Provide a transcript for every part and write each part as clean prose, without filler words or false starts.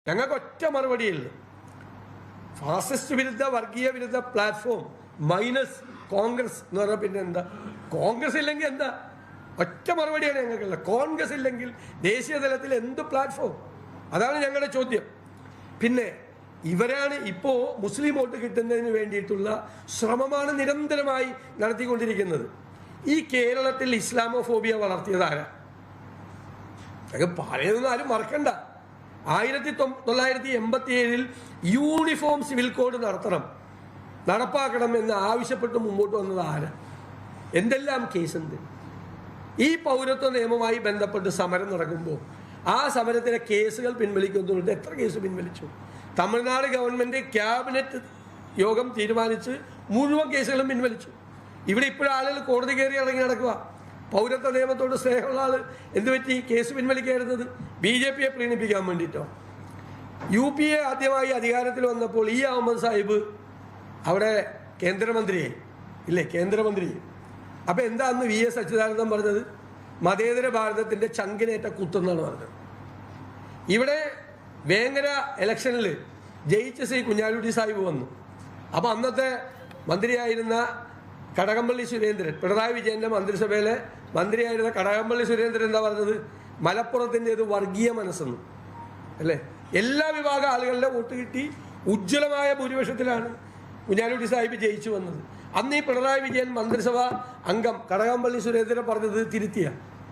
ഞങ്ങൾക്ക് ഒറ്റ മറുപടിയുള്ളൂ. ഫാസിസ്റ്റ് വിരുദ്ധ വർഗീയ വിരുദ്ധ പ്ലാറ്റ്ഫോം മൈനസ് കോൺഗ്രസ് എന്ന് പറഞ്ഞാൽ പിന്നെ എന്താ? കോൺഗ്രസ് ഇല്ലെങ്കിൽ എന്താ? ഒറ്റ മറുപടിയാണ് ഞങ്ങൾക്കുള്ളത്. കോൺഗ്രസ് ഇല്ലെങ്കിൽ ദേശീയ തലത്തിൽ എന്ത് പ്ലാറ്റ്ഫോം? അതാണ് ഞങ്ങളുടെ ചോദ്യം. പിന്നെ ഇവരാണ് ഇപ്പോൾ മുസ്ലിം വോട്ട് കിട്ടുന്നതിന് വേണ്ടിയിട്ടുള്ള ശ്രമമാണ് നിരന്തരമായി നടത്തിക്കൊണ്ടിരിക്കുന്നത്. ഈ കേരളത്തിൽ ഇസ്ലാമോഫോബിയ വളർത്തിയതാരാ? പറയുന്നതൊന്നും ആരും മറക്കണ്ട. 1987 യൂണിഫോം സിവിൽ കോഡ് നടപ്പാക്കണം എന്ന് ആവശ്യപ്പെട്ട് മുമ്പോട്ട് വന്നത് ആരാ? എന്തെല്ലാം കേസുണ്ട്? ഈ പൗരത്വ നിയമവുമായി ബന്ധപ്പെട്ട് സമരം നടക്കുമ്പോൾ ആ സമരത്തിലെ കേസുകൾ പിൻവലിക്കുന്നുണ്ട്. എത്ര കേസ് പിൻവലിച്ചു? തമിഴ്നാട് ഗവൺമെൻറ് ക്യാബിനറ്റ് യോഗം തീരുമാനിച്ച് മുഴുവൻ കേസുകളും പിൻവലിച്ചു. ഇവിടെ ഇപ്പോഴും ആളുകൾ കോടതി കയറി ഇറങ്ങി നടക്കുക. പൗരത്വ നിയമത്തോട് സ്നേഹമുള്ള ആൾ എന്തുപറ്റി കേസ് പിൻവലിക്കായിരുന്നത്? BJPയെ പ്രീണിപ്പിക്കാൻ വേണ്ടിയിട്ടോ? UPA ആദ്യമായി അധികാരത്തിൽ വന്നപ്പോൾ ഈ അഹമ്മദ് സാഹിബ് അവിടെ കേന്ദ്രമന്ത്രിയെ കേന്ദ്രമന്ത്രി. അപ്പം എന്താ അന്ന് VS അച്യുതാനന്ദൻ പറഞ്ഞത്? മതേതര ഭാരതത്തിൻ്റെ ചങ്കിനേറ്റ കുത്തെന്നാണ് പറഞ്ഞത്. ഇവിടെ വേങ്ങര ഇലക്ഷനിൽ ജയിച്ച ശ്രീ കുഞ്ഞാലിക്കുട്ടി സാഹിബ് വന്നു. അപ്പോൾ അന്നത്തെ മന്ത്രിയായിരുന്ന കടകംപള്ളി സുരേന്ദ്രൻ, പിണറായി വിജയൻ്റെ മന്ത്രിസഭയിലെ മന്ത്രിയായിരുന്ന കടകംപള്ളി സുരേന്ദ്രൻ എന്താ പറഞ്ഞത്? മലപ്പുറത്തിൻ്റേത് വർഗീയ മനസ്സെന്ന് അല്ലേ? എല്ലാ വിഭാഗം ആളുകളുടെ വോട്ട് കിട്ടി ഉജ്ജ്വലമായ ഭൂരിപക്ഷത്തിലാണ് കുഞ്ഞാലിക്കുട്ടി സാഹിബ് ജയിച്ചു വന്നത്. അന്ന് ഈ പിണറായി വിജയൻ മന്ത്രിസഭാ അംഗം കടകംപള്ളി സുരേന്ദ്രൻ പറഞ്ഞത് തിരുത്തിയ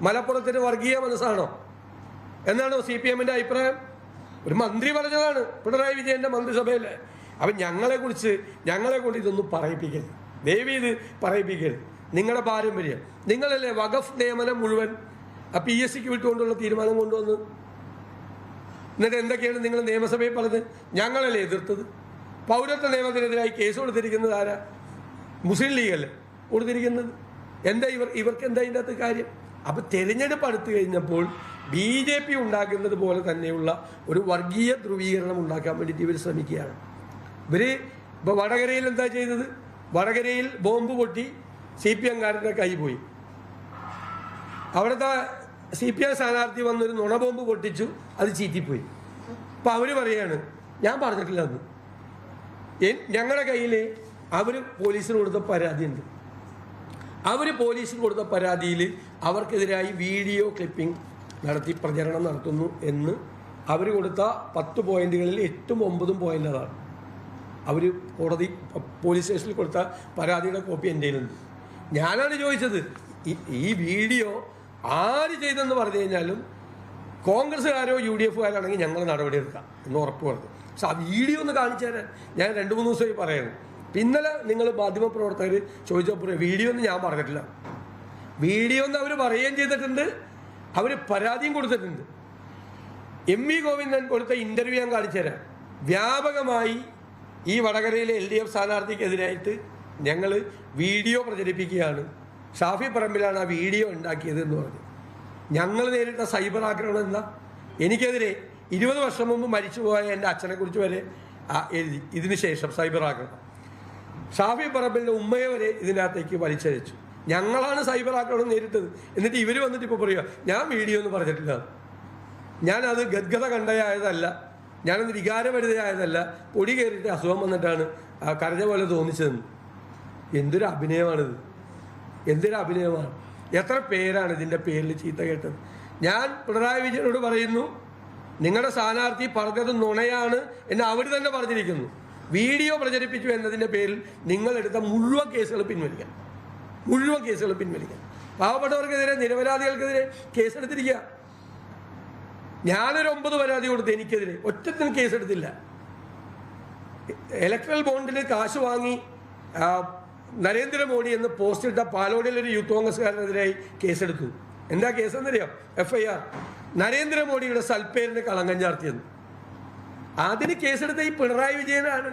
മലപ്പുറത്തിന് വർഗീയ മനസ്സാണോ എന്നാണോ CPMൻ്റെ അഭിപ്രായം? ഒരു മന്ത്രി പറഞ്ഞതാണ് പിണറായി വിജയൻ്റെ മന്ത്രിസഭയിൽ. അപ്പം ഞങ്ങളെ കൊണ്ട് ഇതൊന്നും പറയിപ്പിക്കരുത്, ദയവ് ഇത് പറയിപ്പിക്കരുത്. നിങ്ങളുടെ പാരമ്പര്യം, നിങ്ങളല്ലേ വഖഫ് നിയമനം മുഴുവൻ PSCക്ക് വിട്ടുകൊണ്ടുള്ള തീരുമാനം കൊണ്ടുവന്ന്? എന്നിട്ട് എന്തൊക്കെയാണ് നിങ്ങൾ നിയമസഭയിൽ പറഞ്ഞത്? ഞങ്ങളല്ലേ എതിർത്തത്? പൗരത്വ നിയമത്തിനെതിരായി കേസ് കൊടുത്തിരിക്കുന്നത് ആരാ? മുസ്ലിം ലീഗല്ലേ കൊടുത്തിരിക്കുന്നത്? എന്താ ഇവർക്ക് എന്താ ഇതിൻ്റെ അകത്ത് കാര്യം? അപ്പം തെരഞ്ഞെടുപ്പ് അടുത്ത് കഴിഞ്ഞപ്പോൾ BJP ഉണ്ടാക്കുന്നത് പോലെ തന്നെയുള്ള ഒരു വർഗീയ ധ്രുവീകരണം ഉണ്ടാക്കാൻ വേണ്ടിയിട്ട് ഇവർ ശ്രമിക്കുകയാണ്. ഇപ്പോൾ വടകരയിൽ എന്താ ചെയ്തത്? വടകരയിൽ ബോംബ് പൊട്ടി CPMകാരൻ്റെ കൈ പോയി. അവിടുത്തെ CPM സ്ഥാനാർത്ഥി വന്നൊരു നുണ ബോംബ് പൊട്ടിച്ചു, അത് ചീറ്റിപ്പോയി. അപ്പോൾ അവർ പറയാണ് ഞാൻ പറഞ്ഞിട്ടില്ല എന്ന്. ഞങ്ങളുടെ കയ്യിൽ അവർ പോലീസിന് കൊടുത്ത പരാതിയുണ്ട്. അവർ പോലീസിന് കൊടുത്ത പരാതിയിൽ അവർക്കെതിരായി വീഡിയോ ക്ലിപ്പിംഗ് നടത്തി പ്രചരണം നടത്തുന്നു എന്ന് അവർ കൊടുത്ത 10 പോയിന്റുകളിൽ 8ഉം 9ഉം പോയിന്റ് അതാണ്. അവർ പോലീസ് സ്റ്റേഷനിൽ കൊടുത്ത പരാതിയുടെ കോപ്പി എൻ്റെ കയ്യിലുണ്ട്. ഞാനാണ് ചോദിച്ചത്, ഈ വീഡിയോ ആര് ചെയ്തെന്ന് പറഞ്ഞു കഴിഞ്ഞാലും കോൺഗ്രസ്സുകാരോ UDFകാരാണെങ്കിൽ ഞങ്ങൾ നടപടിയെടുക്കാം എന്ന് ഉറപ്പ് പറഞ്ഞു. പക്ഷെ ആ വീഡിയോ ഒന്ന് കാണിച്ചു തരാൻ ഞാൻ 2-3 ദിവസമായി പറയുന്നു. ഇന്നലെ നിങ്ങൾ മാധ്യമപ്രവർത്തകർ ചോദിച്ചപ്പോൾ വീഡിയോ ഒന്നും ഞാൻ പറഞ്ഞിട്ടില്ല. വീഡിയോ ഒന്ന് അവർ പറയുകയും ചെയ്തിട്ടുണ്ട്, അവർ പരാതിയും കൊടുത്തിട്ടുണ്ട്. MV ഗോവിന്ദൻ കൊടുത്ത ഇൻ്റർവ്യൂ ഞാൻ കാണിച്ചു തരാം. വ്യാപകമായി ഈ വടകരയിലെ LDF സ്ഥാനാർത്ഥിക്കെതിരായിട്ട് ഞങ്ങൾ വീഡിയോ പ്രചരിപ്പിക്കുകയാണ്. ഷാഫി പറമ്പിലാണ് ആ വീഡിയോ ഉണ്ടാക്കിയത് എന്ന് പറഞ്ഞു. ഞങ്ങൾ നേരിട്ട സൈബർ ആക്രമണം എന്താ? എനിക്കെതിരെ 20 വർഷം മുമ്പ് മരിച്ചുപോയ എൻ്റെ അച്ഛനെക്കുറിച്ച് വരെ എഴുതി. ഇതിന് ശേഷം സൈബർ ആക്രമണം. ഷാഫി പറമ്പിലിൻ്റെ ഉമ്മയെ വരെ ഇതിനകത്തേക്ക് വലിച്ചഴിച്ചു. ഞങ്ങളാണ് സൈബർ ആക്രമണം നേരിട്ടത്. എന്നിട്ട് ഇവർ വന്നിട്ട് ഇപ്പോൾ പറയുക ഞാൻ വീഡിയോ ഒന്നും പറഞ്ഞിട്ടില്ല, ഞാനത് ഗദ്ഗത കണ്ടയായതല്ല, ഞാനത് വികാരപരിതയായതല്ല, പൊടി കയറിയിട്ട് അസുഖം വന്നിട്ടാണ് കരഞ്ഞ പോലെ തോന്നിച്ചതെന്ന്. എന്തൊരു അഭിനയമാണിത്, എന്തൊരു അഭിനയമാണ്! എത്ര പേരാണ് ഇതിൻ്റെ പേരിൽ ചീത്ത കേട്ടത്? ഞാൻ പിണറായി വിജയനോട് പറയുന്നു, നിങ്ങളുടെ സ്ഥാനാർത്ഥി പറഞ്ഞത് നുണയാണ് എന്ന് അവർ തന്നെ പറഞ്ഞിരിക്കുന്നു. വീഡിയോ പ്രചരിപ്പിച്ചു എന്നതിൻ്റെ പേരിൽ നിങ്ങളെടുത്ത മുഴുവൻ കേസുകൾ പിൻവലിക്കാം, മുഴുവൻ കേസുകൾ പിൻവലിക്കാം. പാവപ്പെട്ടവർക്കെതിരെ, നിരപരാധികൾക്കെതിരെ കേസെടുത്തിരിക്കുക. ഞാനൊരു 9 പരാതി കൊടുത്ത് എനിക്കെതിരെ ഒറ്റത്തിനും കേസെടുത്തില്ല. ഇലക്ട്രൽ ബോണ്ടിന് കാശ് വാങ്ങി നരേന്ദ്രമോദി എന്ന് പോസ്റ്റിട്ട പാലോടിയിലൊരു യൂത്ത് കോൺഗ്രസ്സുകാരനെതിരായി കേസെടുത്തു. എന്താ കേസെന്നറിയാം? FIR നരേന്ദ്രമോദിയുടെ സൽപ്പേരിന് കളങ്കം ചാർത്തിയെന്ന്. അതിന് കേസെടുത്ത ഈ പിണറായി വിജയനാണ്.